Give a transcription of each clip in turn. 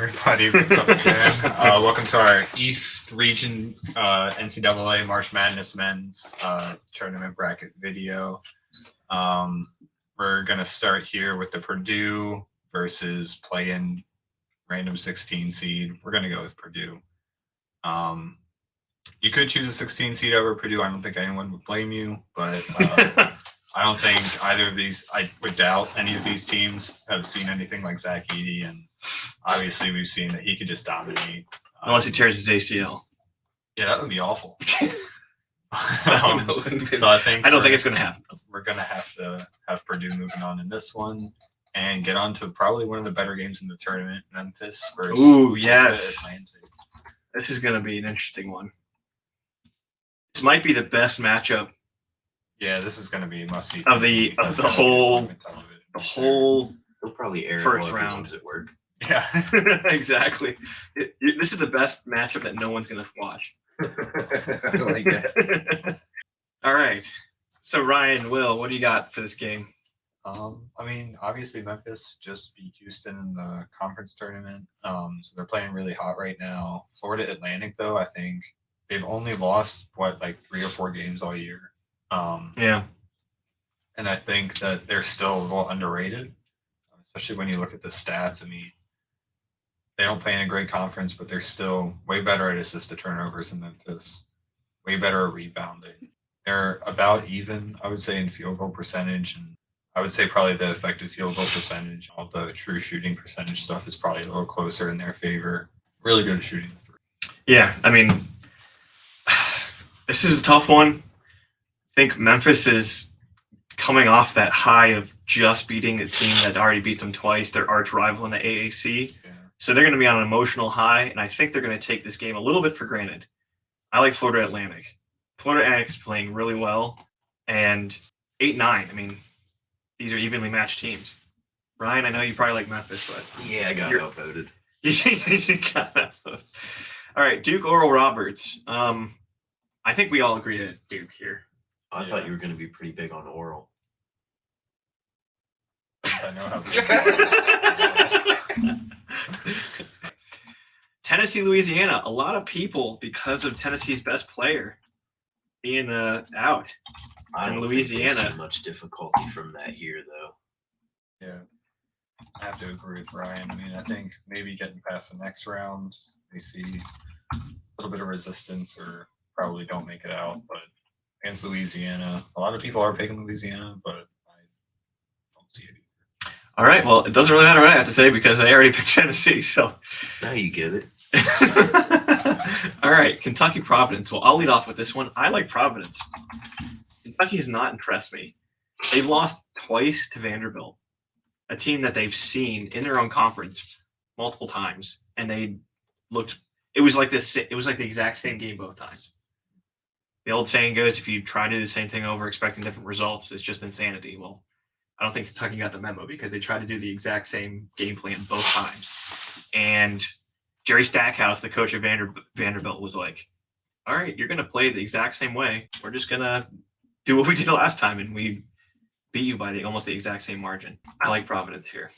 everybody. What's up, Dan? Welcome to our East Region NCAA March Madness Men's Tournament Bracket video. We're going to start here with the Purdue versus play-in random 16 seed. We're going to go with Purdue. You could choose a 16 seed over Purdue. I don't think anyone would blame you, but I don't think either of these, I would doubt any of these teams have seen anything like Zach Edey, and obviously we've seen that he could just dominate. Unless he tears his ACL. Yeah, that would be awful. So I think I don't think it's going to happen. We're going to have Purdue moving on in this one and get on to probably one of the better games in the tournament, Memphis versus Atlantic. This is going to be an interesting one. This might be the best matchup. Yeah, this is going to be a must-see of the whole They'll probably air first round at work. Yeah, exactly. This is the best matchup that no one's going to watch. I like that. All right. So Ryan, Will, what do you got for this game? I mean, obviously Memphis just beat Houston in the conference tournament. So they're playing really hot right now. Florida Atlantic, though, I think they've only lost like 3 or 4 games all year. Yeah. And I think that they're still a little underrated, especially when you look at the stats. I mean, they don't play in a great conference, but they're still way better at assist to turnovers than Memphis, way better at rebounding. They're about even, I would say, in field goal percentage, and I would say probably the effective field goal percentage, all the true shooting percentage stuff is probably a little closer in their favor. Really good at shooting the three. Yeah, I mean, this is a tough one. I think Memphis is coming off that high of just beating a team that already beat them twice, their arch rival in the AAC. Yeah. So they're going to be on an emotional high, and I think they're going to take this game a little bit for granted. I like Florida Atlantic. Florida Atlantic is playing really well, and 8-9. I mean, these are evenly matched teams. Ryan, I know you probably like Memphis, but yeah, I got outvoted. You got outvoted. All right, Duke Oral Roberts. I think we all agree to Duke here. I thought you were going to be pretty big on Oral. I know how. Tennessee, Louisiana. A lot of people, because of Tennessee's best player being out in Louisiana. I don't see much difficulty from that here, though. Yeah, I have to agree with Ryan. I mean, I think maybe getting past the next round, they see a little bit of resistance or probably don't make it out. But against Louisiana, a lot of people are picking Louisiana, but I don't see it either. All right, well, it doesn't really matter what I have to say because I already picked Tennessee. So now you get it. All right, Kentucky Providence. Well, I'll lead off with this one. I like Providence. Kentucky has not impressed me. They've lost twice to Vanderbilt, a team that they've seen in their own conference multiple times, and they looked. It was like this. It was like the exact same game both times. The old saying goes, if you try to do the same thing over expecting different results, it's just insanity. Well, I don't think Kentucky got the memo because they tried to do the exact same game plan both times. And Jerry Stackhouse, the coach of Vanderbilt, was like, all right, you're going to play the exact same way. We're just going to do what we did last time, and we beat you by almost the exact same margin. I like Providence here.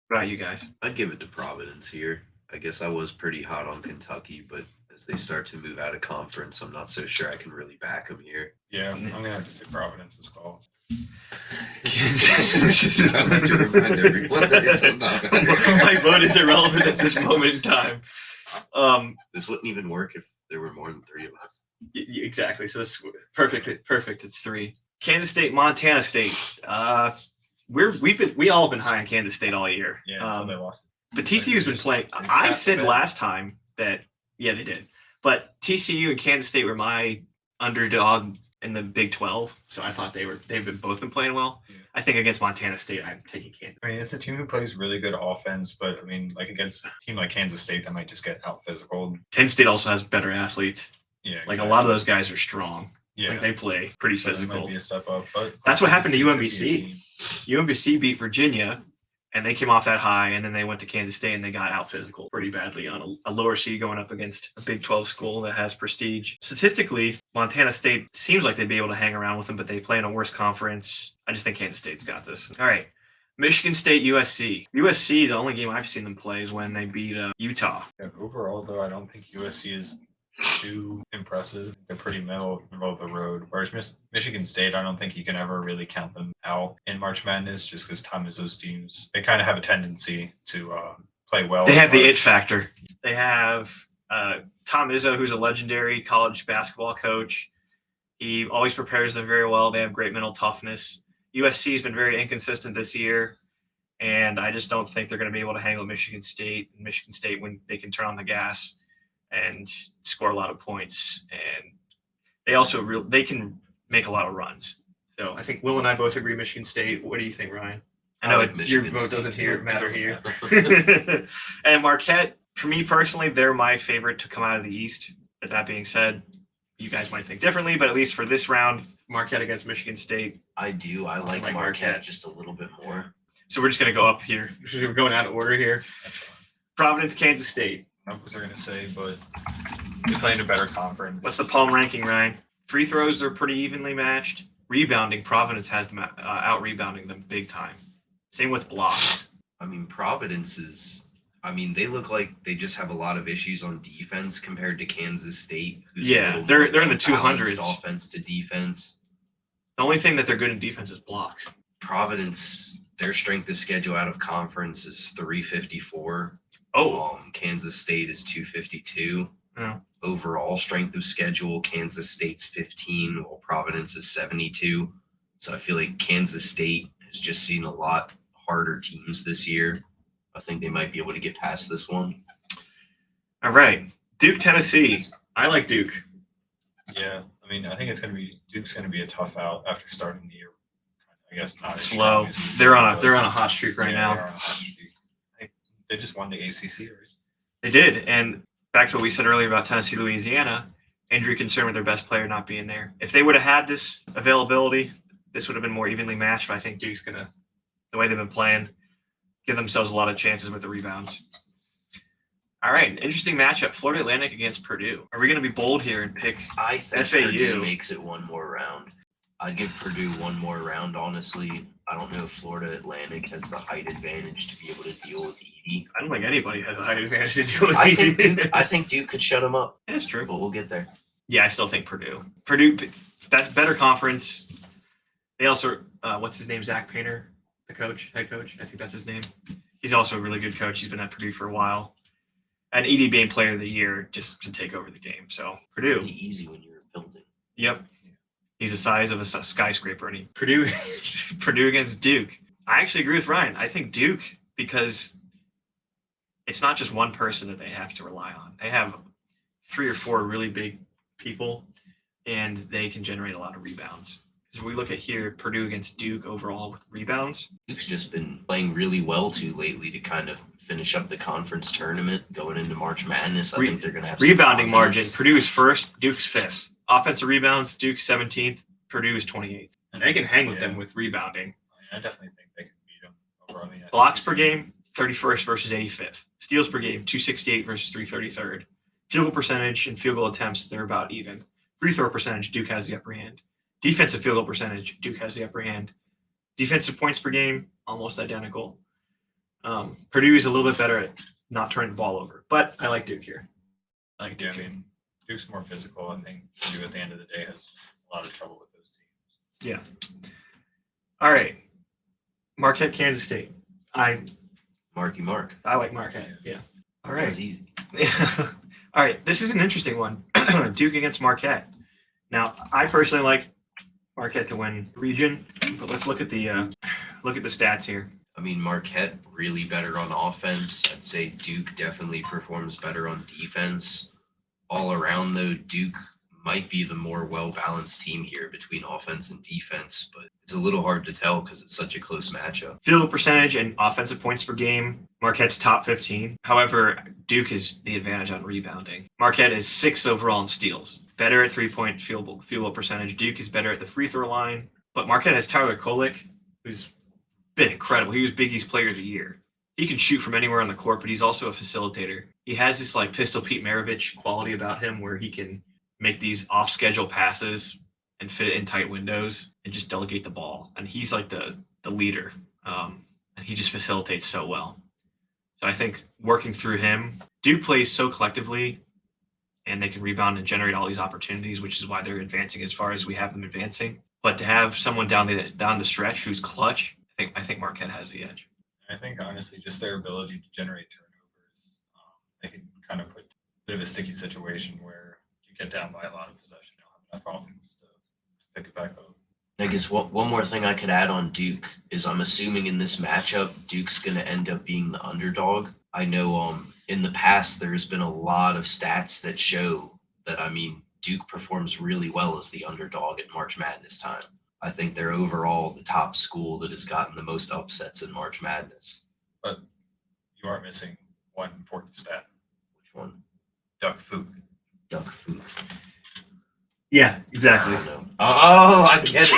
What about you guys? I'd give it to Providence here. I guess I was pretty hot on Kentucky, but as they start to move out of conference, I'm not so sure I can really back them here. Yeah, I'm going to have to say Providence as well. I like to remind everyone that it does not matter. My vote is irrelevant at this moment in time. This wouldn't even work if there were more than 3 of us. Exactly. So it's perfect. It's 3. Kansas State, Montana State. We all been high on Kansas State all year. Yeah, they lost. But TCU's been playing. I said last time that they did. But TCU and Kansas State were my underdog in the Big 12, so I thought they've both been playing well. Yeah. I think against Montana State, I'm taking Kansas. I mean, it's a team who plays really good offense, but I mean, like against a team like Kansas State, that might just get out physical. Kansas State also has better athletes. Yeah, exactly. Like a lot of those guys are strong. Yeah, like they play pretty physical. Might be a step up, but that's what happened to UMBC. UMBC beat Virginia, and they came off that high, and then they went to Kansas State and they got out physical pretty badly on a lower seed going up against a Big 12 school that has prestige. Statistically, Montana State seems like they'd be able to hang around with them, but they play in a worse conference. I just think Kansas State's got this. All right. Michigan State, USC. USC, the only game I've seen them play is when they beat Utah. Yeah, overall, though, I don't think USC is too impressive. They're pretty middle of the road. Whereas Michigan State, I don't think you can ever really count them out in March Madness just because Tom Izzo's teams, they kind of have a tendency to play well. They in have the March. it factor. They have Tom Izzo, who's a legendary college basketball coach. He always prepares them very well. They have great mental toughness. USC has been very inconsistent this year, and I just don't think they're going to be able to hang with Michigan State. And Michigan State, when they can turn on the gas and score a lot of points, and they can make a lot of runs. So I think Will and I both agree Michigan State. What do you think, Ryan? I know like your Michigan vote State doesn't too. matter It here. doesn't matter. And Marquette, for me personally, they're my favorite to come out of the East. But that being said, you guys might think differently, but at least for this round, Marquette against Michigan State. I do. I like like Marquette Marquette. just a little bit more. So we're just going to go up here. We're going out of order here. Providence, Kansas State. I was going to say, but they play in a better conference. What's the Palm ranking, Ryan? Free throws, they're pretty evenly matched. Rebounding, Providence has them out-rebounding them big time. Same with blocks. I mean, Providence is. I mean, they look like they just have a lot of issues on defense compared to Kansas State. Who's Yeah, a little they're more in the balanced 200s. offense to defense. The only thing that they're good in defense is blocks. Providence, their strength of schedule out of conference is 354. Oh, Kansas State is 252. Yeah. Overall strength of schedule, Kansas State's 15, while Providence is 72. So I feel like Kansas State has just seen a lot harder teams this year. I think they might be able to get past this one. all right. Duke, Tennessee. I like Duke. Yeah, I mean, I think Duke's going to be a tough out after starting the year. I guess not as Slow. strong as They're on but- a hot streak right yeah, now. they're on a hot streak. They just won the ACC, right? They did. And back to what we said earlier about Tennessee, Louisiana, injury concern with their best player not being there. If they would have had this availability, this would have been more evenly matched. But I think Duke's going to, the way they've been playing, give themselves a lot of chances with the rebounds. All right, an interesting matchup. Florida Atlantic against Purdue. Are we going to be bold here and pick? I think FAU. Purdue makes it one more round. I'd give Purdue one more round, honestly. I don't know if Florida Atlantic has the height advantage to be able to deal with Edie. I don't think anybody has a height advantage to do with I think Duke could shut them up, That's true. but we'll get there. Yeah, I still think Purdue. Purdue, that's better conference. They also, what's his name? Zach Painter, the coach, head coach. I think that's his name. He's also a really good coach. He's been at Purdue for a while. And Edie being player of the year just can take over the game. So Purdue. Pretty easy when you're building. Yep. He's the size of a skyscraper. And Purdue against Duke. I actually agree with Ryan. I think Duke, because it's not just one person that they have to rely on. They have 3 or 4 really big people, and they can generate a lot of rebounds. Because if we look at here, Purdue against Duke overall with rebounds. Duke's just been playing really well too lately to kind of finish up the conference tournament going into March Madness. I think they're going to have some Rebounding margin. confidence. Purdue is first, Duke's 5th. Offensive rebounds, Duke's 17th, Purdue is 28th. And they can hang with them with rebounding. I definitely think they can beat them. Overall, I mean, I think Blocks this per is- game, 31st versus 85th. Steals per game, 268 versus 333rd. Field goal percentage and field goal attempts, they're about even. Free throw percentage, Duke has the upper hand. Defensive field goal percentage, Duke has the upper hand. Defensive points per game, almost identical. Purdue is a little bit better at not turning the ball over, but I like Duke here. I like Yeah, Duke. I mean, Duke's more physical. I think Purdue at the end of the day has a lot of trouble with those teams. All right, Marquette, Kansas State. I Marky Mark. like Marquette. Yeah. All That right. was easy. All right, this is an interesting one. Duke against Marquette. Now, I personally like Marquette to win region, but let's look at the stats here. I mean, Marquette really better on offense. I'd say Duke definitely performs better on defense. All around, though, Duke might be the more well-balanced team here between offense and defense, but it's a little hard to tell because it's such a close matchup. Field goal percentage and offensive points per game, Marquette's top 15. However, Duke is the advantage on rebounding. Marquette is 6th overall in steals, better at three-point field goal percentage. Duke is better at the free throw line, but Marquette has Tyler Kolek, who's been incredible. He was Big East Player of the Year. He can shoot from anywhere on the court, but he's also a facilitator. He has this like Pistol Pete Maravich quality about him where he can make these off-schedule passes and fit it in tight windows and just delegate the ball. And he's like the leader. he just facilitates so well. So I think working through him, Duke plays so collectively, and they can rebound and generate all these opportunities, which is why they're advancing as far as we have them advancing. But to have someone down the stretch who's clutch, I think Marquette has the edge. I think honestly, just their ability to generate turnovers, they can kind of put a bit of a sticky situation where you get down by a lot of possession, you don't have enough offense to pick it back up. I guess one more thing I could add on Duke is I'm assuming in this matchup, Duke's going to end up being the underdog. I know in the past there's been a lot of stats that show that, Duke performs really well as the underdog at March Madness time. I think they're overall the top school that has gotten the most upsets in March Madness. But you are missing one important stat. Which one? Duck Fook. Duck Fook. Yeah, I exactly. don't know. Oh, I get it.